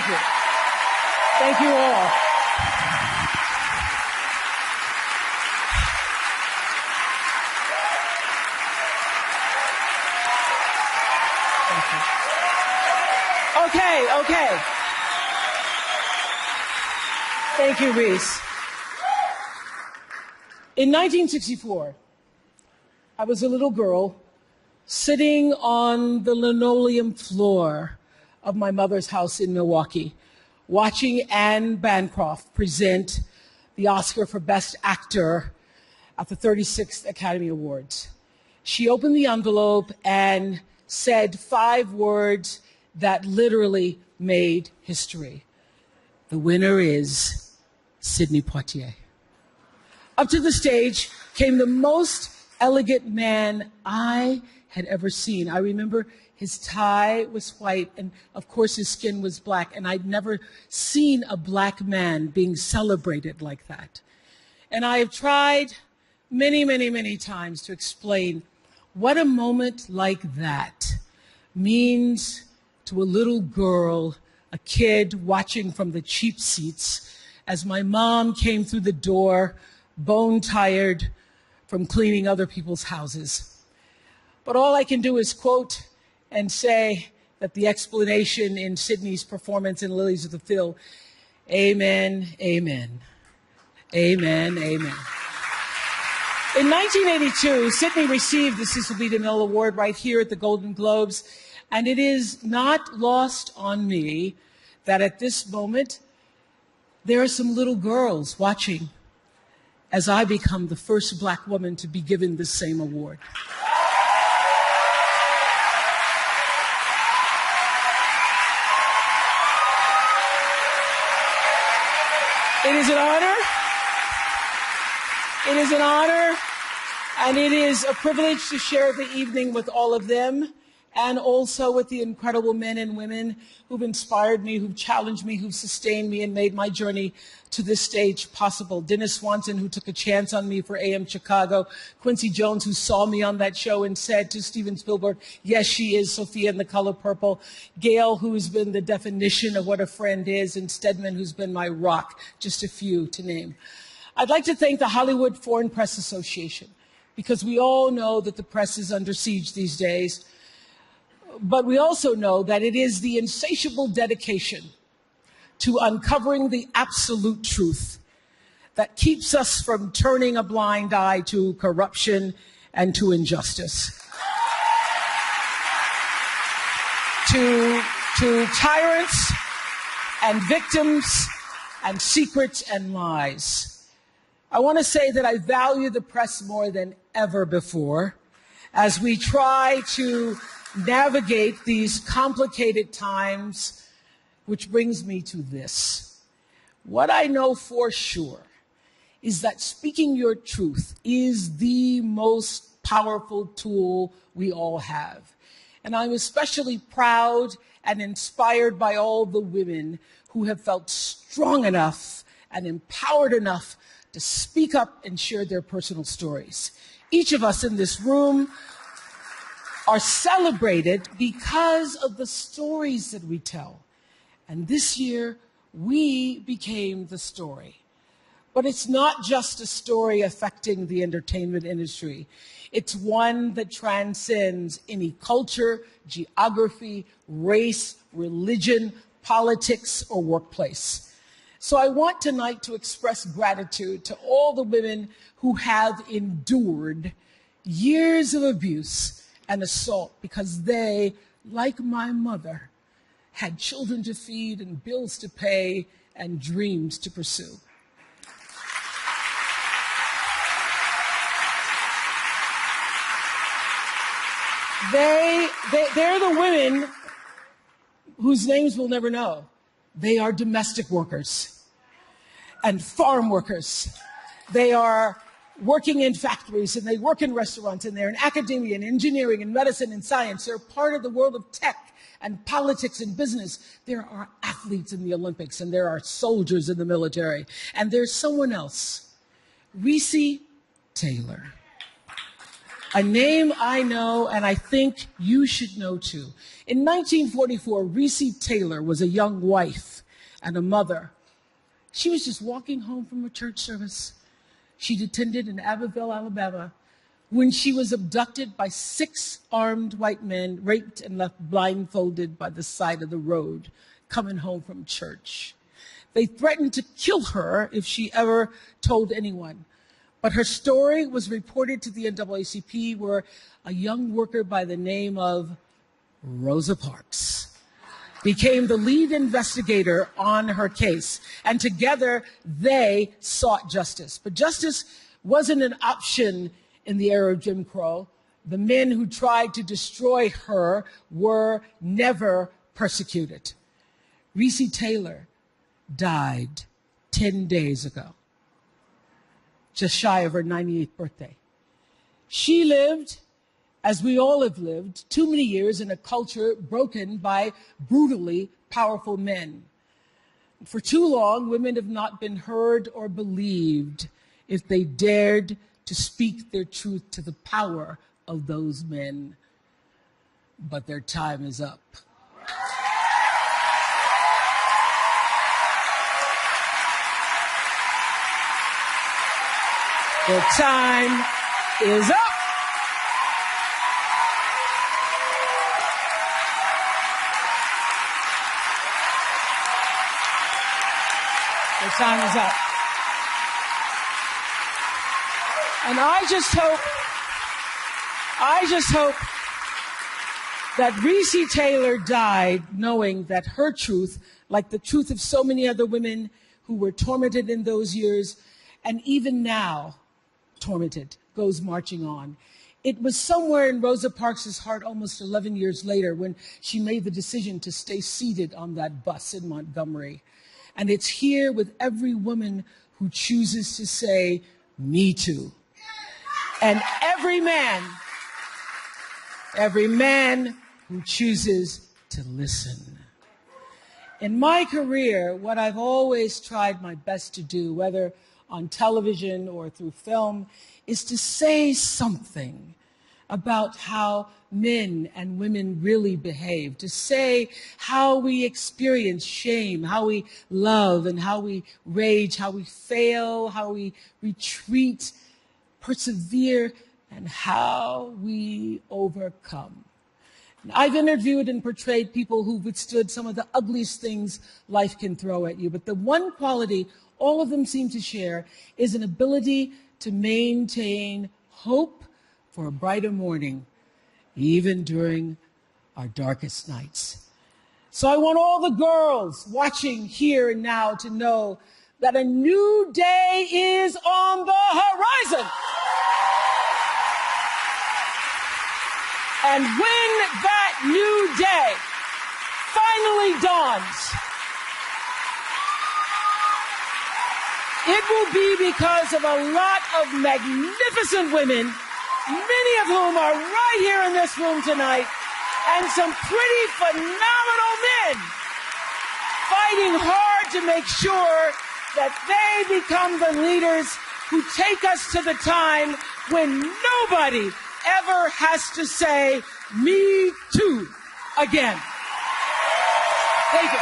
Thank you. Thank you all. Okay. Thank you, Reese. In 1964, I was a little girl sitting on the linoleum floor of my mother's house in Milwaukee, watching Anne Bancroft present the Oscar for Best Actor at the 36th Academy Awards. She opened the envelope and said 5 words that literally made history. The winner is Sidney Poitier. Up to the stage came the most elegant man I had ever seen. I remember his tie was white, and of course his skin was black, and I'd never seen a black man being celebrated like that. And I have tried many times to explain what a moment like that means to a little girl, a kid watching from the cheap seats as my mom came through the door, bone-tired from cleaning other people's houses. But all I can do is quote and say that the explanation in Sidney's performance in Lilies of the Field, amen, amen, amen, amen. In 1982, Sidney received the Cecil B. Mille Award right here at the Golden Globes, and it is not lost on me that at this moment, there are some little girls watching as I become the first black woman to be given the same award. It is an honor. It is an honor, and it is a privilege to share the evening with all of them, and also with the incredible men and women who've inspired me, who've challenged me, who've sustained me, and made my journey to this stage possible. Dennis Swanson, who took a chance on me for AM Chicago. Quincy Jones, who saw me on that show and said to Steven Spielberg, yes, she is Sophia in The Color Purple. Gail, who's been the definition of what a friend is, and Stedman, who's been my rock, just a few to name. I'd like to thank the Hollywood Foreign Press Association, because we all know that the press is under siege these days. But we also know that it is the insatiable dedication to uncovering the absolute truth that keeps us from turning a blind eye to corruption and to injustice, to tyrants and victims and secrets and lies. I want to say that I value the press more than ever before as we try to navigate these complicated times, which brings me to this. What I know for sure is that speaking your truth is the most powerful tool we all have. And I'm especially proud and inspired by all the women who have felt strong enough and empowered enough to speak up and share their personal stories. Each of us in this room are celebrated because of the stories that we tell. And this year, we became the story. But it's not just a story affecting the entertainment industry. It's one that transcends any culture, geography, race, religion, politics, or workplace. So I want tonight to express gratitude to all the women who have endured years of abuse and assault because they, like my mother, had children to feed and bills to pay and dreams to pursue. They're the women whose names we'll never know. They are domestic workers and farm workers. They are working in factories, and they work in restaurants, and they're in academia and engineering and medicine and science. They're part of the world of tech and politics and business. There are athletes in the Olympics, and there are soldiers in the military. And there's someone else, Racey Taylor. A name I know and I think you should know too. In 1944, Racey Taylor was a young wife and a mother. She was just walking home from a church service she'd attended in Abbeville, Alabama, when she was abducted by 6 armed white men, raped and left blindfolded by the side of the road, coming home from church. They threatened to kill her if she ever told anyone. But her story was reported to the NAACP, where a young worker by the name of Rosa Parks became the lead investigator on her case. And together, they sought justice. But justice wasn't an option in the era of Jim Crow. The men who tried to destroy her were never persecuted. Racey Taylor died 10 days ago, just shy of her 98th birthday. She lived, as we all have lived, too many years in a culture broken by brutally powerful men. For too long, women have not been heard or believed if they dared to speak their truth to the power of those men. But their time is up. Their time is up. Their time is up. And I just hope that Racey Taylor died knowing that her truth, like the truth of so many other women who were tormented in those years, and even now tormented, goes marching on. It was somewhere in Rosa Parks' heart almost 11 years later when she made the decision to stay seated on that bus in Montgomery. And it's here with every woman who chooses to say, "Me too." And every man who chooses to listen. In my career, what I've always tried my best to do, whether on television or through film, is to say something about how men and women really behave, to say how we experience shame, how we love and how we rage, how we fail, how we retreat, persevere, and how we overcome. I've interviewed and portrayed people who've withstood some of the ugliest things life can throw at you, but the one quality all of them seem to share is an ability to maintain hope for a brighter morning, even during our darkest nights. So I want all the girls watching here and now to know that a new day is on the horizon. And when that new day finally dawns, it will be because of a lot of magnificent women, many of whom are right here in this room tonight, and some pretty phenomenal men fighting hard to make sure that they become the leaders who take us to the time when nobody ever has to say, "Me too," again. Thank you.